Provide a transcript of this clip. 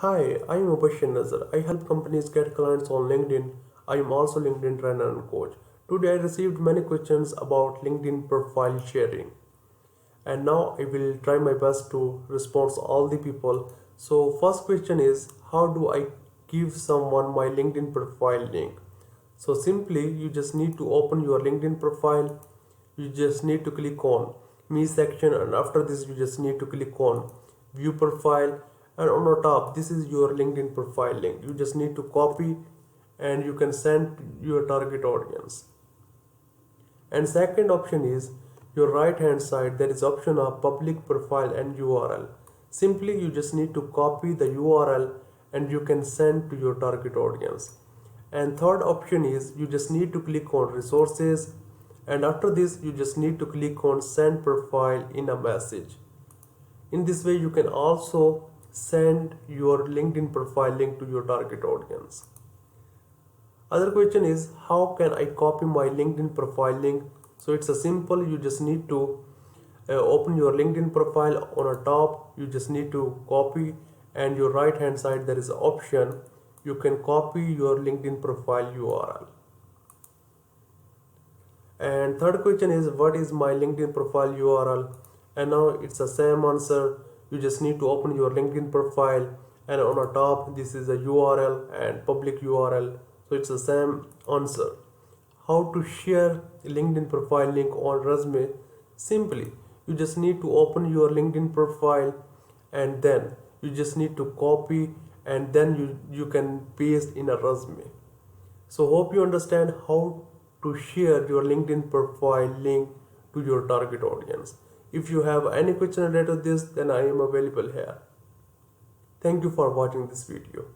Hi, I am Mubashir Nazar. I help companies get clients on LinkedIn. I am also LinkedIn trainer and coach. Today I received many questions about LinkedIn profile sharing. And now I will try my best to respond to all the people. So first question is, how do I give someone my LinkedIn profile link? So simply you just need to open your LinkedIn profile. You just need to click on me section, and after this you just need to click on view profile, and on the top this is your LinkedIn profile link. You just need to copy and you can send to your target audience. And second option is your right hand side, there is option of public profile and URL. Simply you just need to copy the URL and you can send to your target audience. And third option is you just need to click on resources, and after this you just need to click on send profile in a message. In this way you can also send your LinkedIn profile link to your target audience. Other question is, how can I copy my LinkedIn profile link? So it's a simple, you just need to open your LinkedIn profile. On a top you just need to copy, and your right hand side there is an option you can copy your LinkedIn profile URL. And third question is, what is my LinkedIn profile URL? And now it's the same answer. You just need to open your LinkedIn profile, and on the top this is a URL and public URL. So it's the same answer. How to share LinkedIn profile link on resume? Simply you just need to open your LinkedIn profile, and then you just need to copy, and then you can paste in a resume. So hope you understand how to share your LinkedIn profile link to your target audience. If you have any question related to this, then I am available here. Thank you for watching this video.